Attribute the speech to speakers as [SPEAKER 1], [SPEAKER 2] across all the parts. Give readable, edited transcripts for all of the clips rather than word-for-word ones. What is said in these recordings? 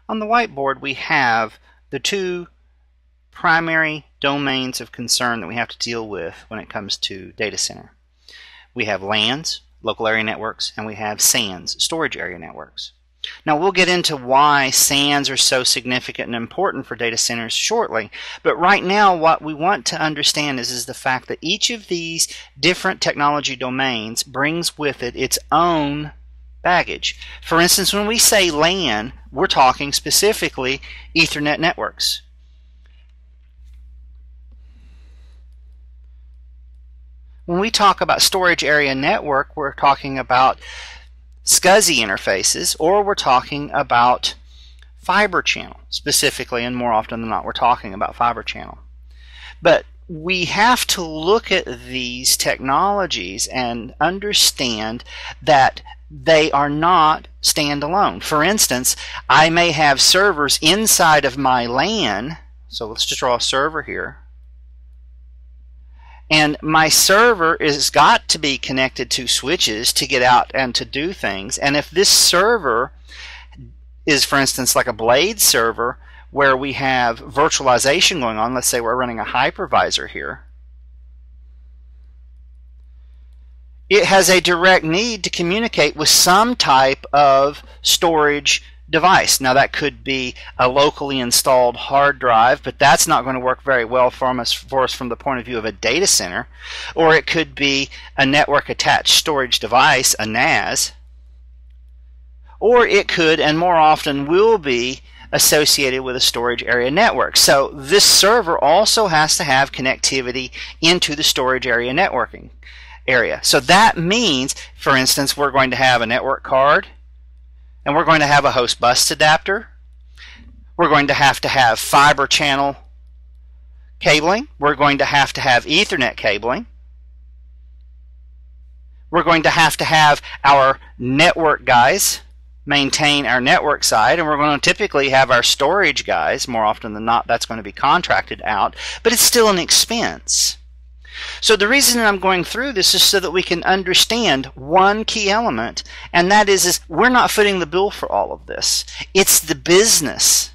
[SPEAKER 1] On the whiteboard, we have the two primary domains of concern that we have to deal with when it comes to data center. We have LANs, local area networks, and we have SANs, storage area networks. Now we'll get into why SANs are so significant and important for data centers shortly, but right now what we want to understand is the fact that each of these different technology domains brings with it its own baggage. For instance, when we say LAN, we're talking specifically Ethernet networks. When we talk about storage area network, we're talking about SCSI interfaces, or we're talking about fiber channel specifically, and more often than not we're talking about fiber channel. But we have to look at these technologies and understand that they are not standalone. For instance, I may have servers inside of my LAN, so let's just draw a server here. And my server has got to be connected to switches to get out and to do things. And if this server is, for instance, like a blade server where we have virtualization going on, let's say we're running a hypervisor here, it has a direct need to communicate with some type of storage device. Now that could be a locally installed hard drive, but that's not going to work very well for us from the point of view of a data center. Or it could be a network attached storage device, a NAS. Or it could, and more often will be, associated with a storage area network. So this server also has to have connectivity into the storage area networking area. So that means, for instance, we're going to have a network card, and we're going to have a host bus adapter. We're going to have fiber channel cabling. We're going to have Ethernet cabling. We're going to have our network guys maintain our network side, and we're going to typically have our storage guys. More often than not, that's going to be contracted out, but it's still an expense. So the reason I'm going through this is so that we can understand one key element, and that is we're not footing the bill for all of this. It's the business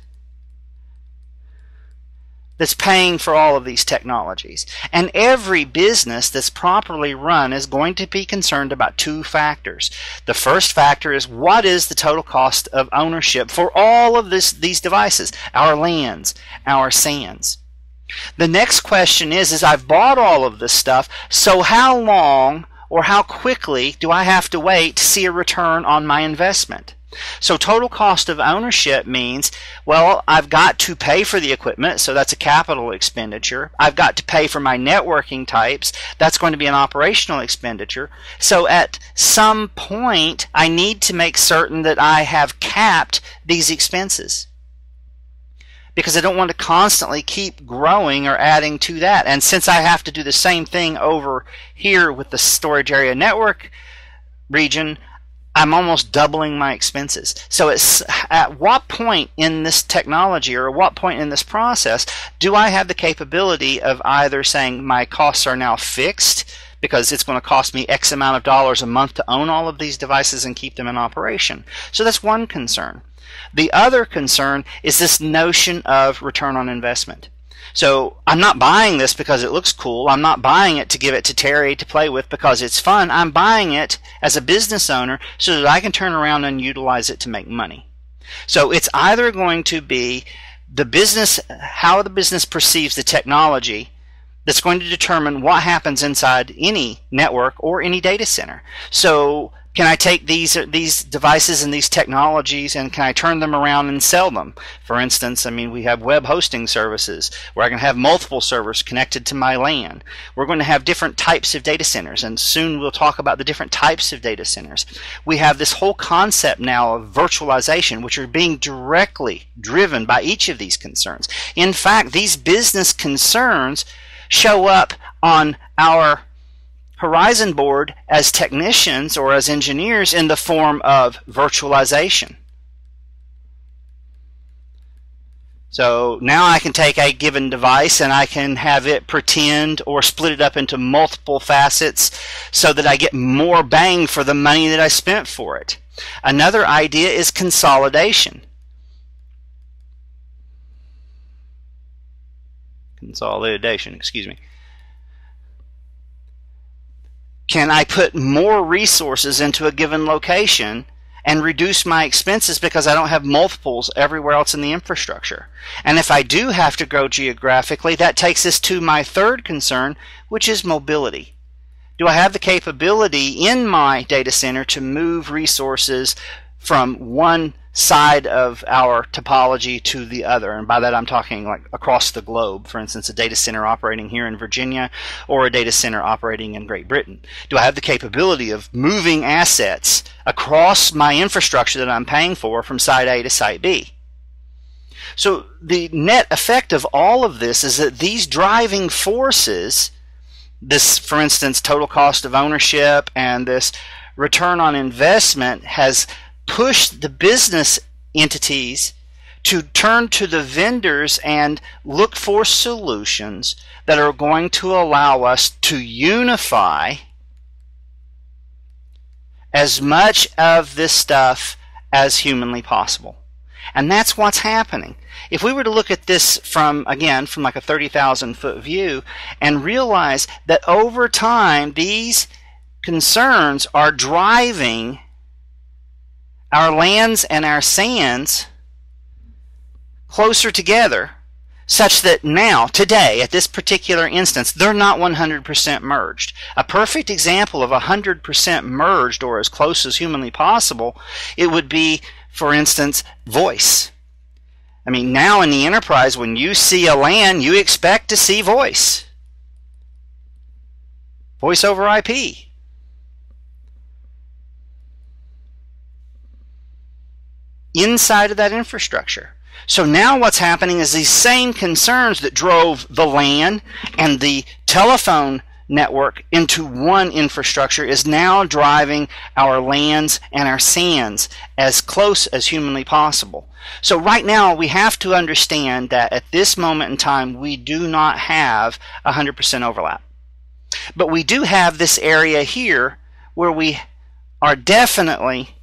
[SPEAKER 1] that's paying for all of these technologies. And every business that's properly run is going to be concerned about two factors. The first factor is, what is the total cost of ownership for all of these devices, our LANs, our SANs. The next question is I've bought all of this stuff, so how long or how quickly do I have to wait to see a return on my investment? So total cost of ownership means, well, I've got to pay for the equipment, so that's a capital expenditure. I've got to pay for my networking types. That's going to be an operational expenditure. So at some point, I need to make certain that I have capped these expenses, because I don't want to constantly keep growing or adding to that. And since I have to do the same thing over here with the storage area network region, I'm almost doubling my expenses. So it's at what point in this technology, or at what point in this process, do I have the capability of either saying my costs are now fixed because it's going to cost me X amount of dollars a month to own all of these devices and keep them in operation? So that's one concern. The other concern is this notion of return on investment. So I'm not buying this because it looks cool. I'm not buying it to give it to Terry to play with because it's fun. I'm buying it as a business owner so that I can turn around and utilize it to make money. So it's either going to be the business, how the business perceives the technology, that's going to determine what happens inside any network or any data center. So can I take these devices and these technologies, and can I turn them around and sell them? For instance, I mean, we have web hosting services where I can have multiple servers connected to my LAN. We're going to have different types of data centers, and soon we'll talk about the different types of data centers. We have this whole concept now of virtualization, which are being directly driven by each of these concerns. In fact, these business concerns show up on our Horizon board as technicians or as engineers in the form of virtualization. So now I can take a given device and I can have it pretend or split it up into multiple facets so that I get more bang for the money that I spent for it. Another idea is consolidation. consolidation, excuse me. Can I put more resources into a given location and reduce my expenses because I don't have multiples everywhere else in the infrastructure? And if I do have to grow geographically, that takes us to my third concern, which is mobility. Do I have the capability in my data center to move resources from one side of our topology to the other? And by that I'm talking like across the globe. For instance, a data center operating here in Virginia or a data center operating in Great Britain. Do I have the capability of moving assets across my infrastructure that I'm paying for from site A to site B? So the net effect of all of this is that these driving forces, this, for instance, total cost of ownership and this return on investment, has pushed the business entities to turn to the vendors and look for solutions that are going to allow us to unify as much of this stuff as humanly possible. And that's what's happening. If we were to look at this from, again, from like a 30,000 foot view and realize that over time these concerns are driving our lands and our sands closer together, such that now, today, at this particular instance, they're not 100% merged. A perfect example of 100% merged, or as close as humanly possible, it would be, for instance, voice. I mean, now in the enterprise, when you see a LAN, you expect to see voice. Voice over IP. Inside of that infrastructure. So now what's happening is these same concerns that drove the LAN and the telephone network into one infrastructure is now driving our LANs and our SANs as close as humanly possible. So right now we have to understand that at this moment in time we do not have 100% overlap. But we do have this area here where we are definitely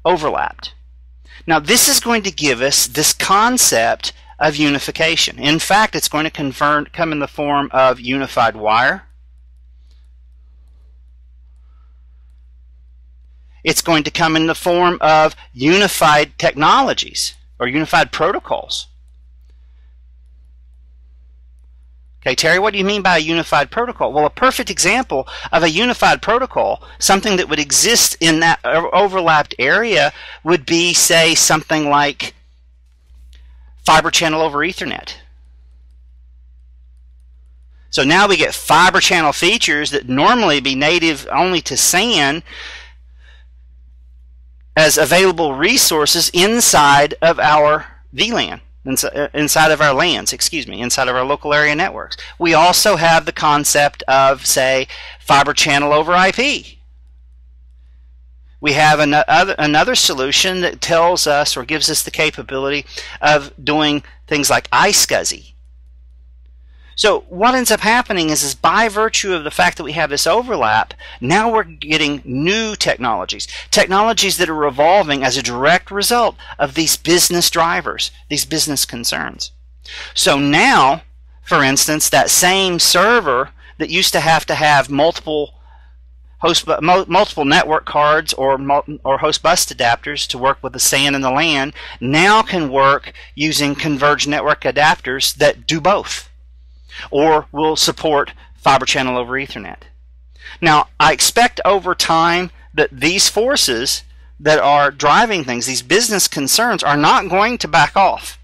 [SPEAKER 1] overlapped. Now this is going to give us this concept of unification. In fact, it's going to come in the form of unified wire. It's going to come in the form of unified technologies or unified protocols. Okay, Terry, what do you mean by a unified protocol? Well, a perfect example of a unified protocol, something that would exist in that overlapped area, would be, say, something like fiber channel over Ethernet. So now we get fiber channel features that normally be native only to SAN as available resources inside of our VLAN. Inside of our LANs, inside of our local area networks. We also have the concept of, say, fiber channel over IP. We have another solution that tells us or gives us the capability of doing things like iSCSI. So what ends up happening is by virtue of the fact that we have this overlap, now we're getting new technologies. Technologies that are evolving as a direct result of these business drivers, these business concerns. So now, for instance, that same server that used to have multiple network cards or host bus adapters to work with the SAN and the LAN now can work using converged network adapters that do both, or will support fiber channel over Ethernet. Now, I expect over time that these forces that are driving things, these business concerns, are not going to back off.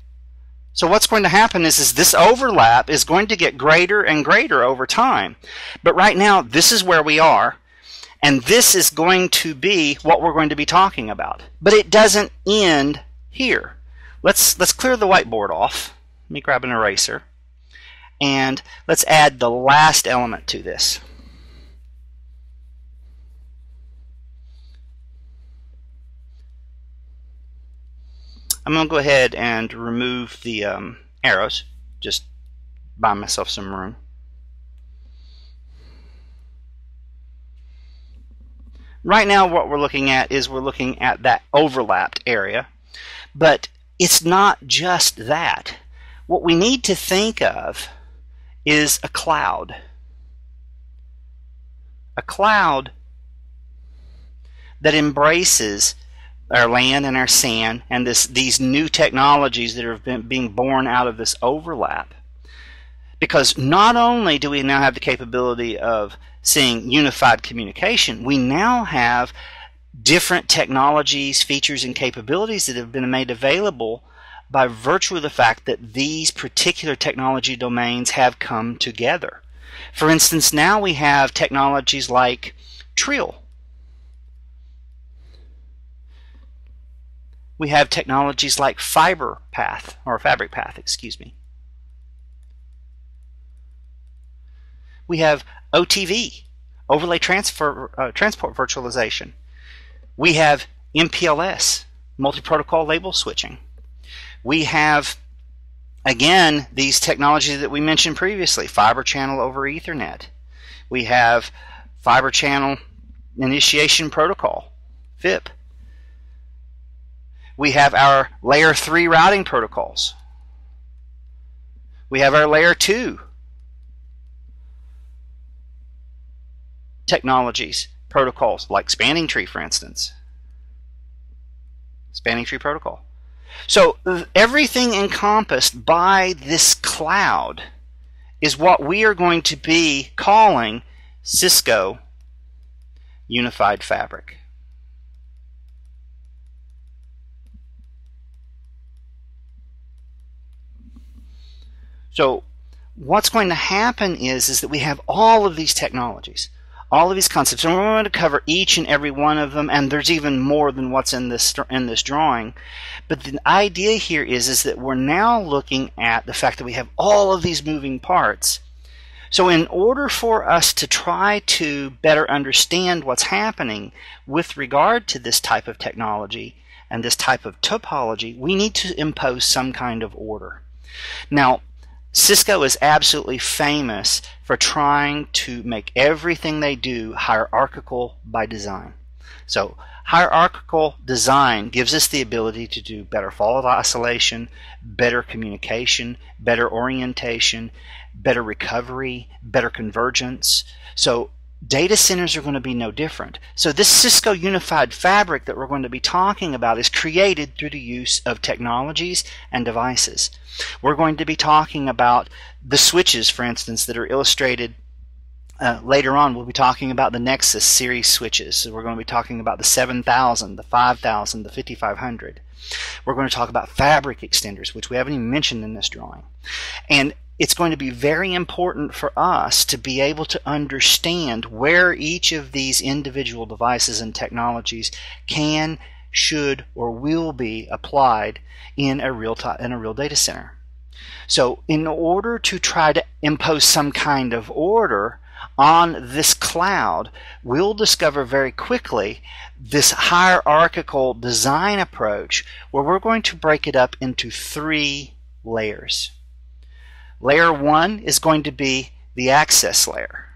[SPEAKER 1] So what's going to happen is this overlap is going to get greater and greater over time. But right now, this is where we are, and this is going to be what we're going to be talking about. But it doesn't end here. Let's clear the whiteboard off. Let me grab an eraser. And let's add the last element to this. I'm going to go ahead and remove the arrows, just buy myself some room. Right now what we're looking at is we're looking at that overlapped area, but it's not just that. What we need to think of is a cloud. A cloud that embraces our land and our sand and these new technologies that are being born out of this overlap. Because not only do we now have the capability of seeing unified communication, we now have different technologies, features, and capabilities that have been made available by virtue of the fact that these particular technology domains have come together. For instance, now we have technologies like Trill. We have technologies like Fabric Path, excuse me. We have OTV, Overlay Transport Virtualization. We have MPLS, Multi-Protocol Label Switching. We have, again, these technologies that we mentioned previously, Fiber Channel over Ethernet. We have Fiber Channel Initiation Protocol, FIP. We have our Layer 3 routing protocols. We have our Layer 2 technologies, protocols, like Spanning Tree, for instance. Spanning Tree Protocol. So everything encompassed by this cloud is what we are going to be calling Cisco Unified Fabric. So what's going to happen is that we have all of these technologies, all of these concepts, and we're going to cover each and every one of them, and there's even more than what's in this drawing. But the idea here is that we're now looking at the fact that we have all of these moving parts. So in order for us to try to better understand what's happening with regard to this type of technology and this type of topology, we need to impose some kind of order. Now, Cisco is absolutely famous for trying to make everything they do hierarchical by design. So hierarchical design gives us the ability to do better fault isolation, better communication, better orientation, better recovery, better convergence. So data centers are going to be no different. So this Cisco Unified Fabric that we're going to be talking about is created through the use of technologies and devices. We're going to be talking about the switches, for instance, that are illustrated later on. We'll be talking about the Nexus series switches. So we're going to be talking about the 7000, the 5000, the 5500. We're going to talk about fabric extenders, which we haven't even mentioned in this drawing. And it's going to be very important for us to be able to understand where each of these individual devices and technologies can, should, or will be applied in a real data center. So in order to try to impose some kind of order on this cloud, we'll discover very quickly this hierarchical design approach where we're going to break it up into 3 layers. Layer 1 is going to be the access layer.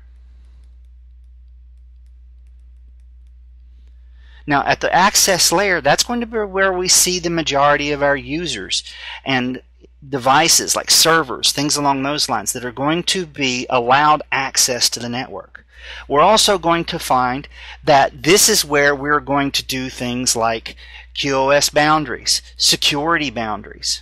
[SPEAKER 1] Now at the access layer, that's going to be where we see the majority of our users and devices like servers, things along those lines that are going to be allowed access to the network. We're also going to find that this is where we're going to do things like QoS boundaries, security boundaries.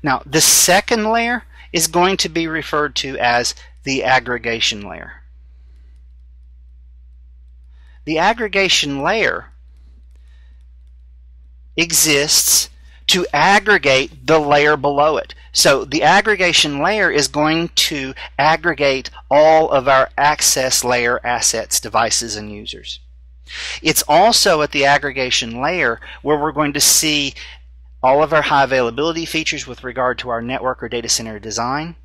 [SPEAKER 1] Now, the second layer is going to be referred to as the aggregation layer. The aggregation layer exists to aggregate the layer below it. So the aggregation layer is going to aggregate all of our access layer assets, devices, and users. It's also at the aggregation layer where we're going to see all of our high availability features with regard to our network or data center design.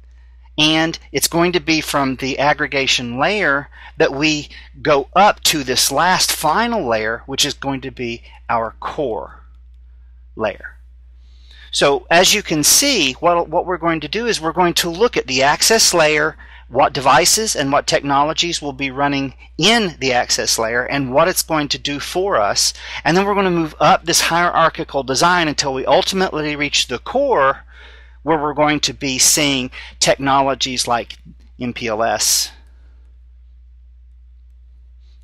[SPEAKER 1] And it's going to be from the aggregation layer that we go up to this last final layer, which is going to be our core layer. So as you can see, what we're going to do is we're going to look at the access layer what devices and what technologies will be running in the access layer and what it's going to do for us. And then we're going to move up this hierarchical design until we ultimately reach the core, where we're going to be seeing technologies like MPLS,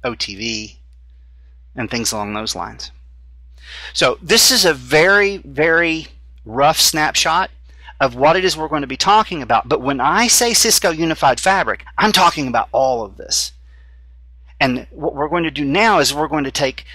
[SPEAKER 1] OTV, and things along those lines. So this is a very, very rough snapshot of what it is we're going to be talking about. But when I say Cisco Unified Fabric, I'm talking about all of this. And what we're going to do now is we're going to take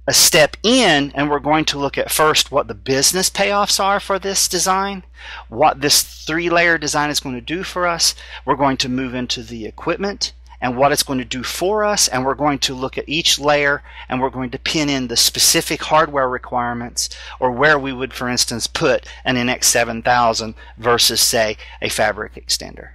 [SPEAKER 1] a step in, and we're going to look at first what the business payoffs are for this design, what this 3-layer design is going to do for us. We're going to move into the equipment and what it's going to do for us, and we're going to look at each layer, and we're going to pin in the specific hardware requirements, or where we would, for instance, put an NX7000 versus, say, a fabric extender.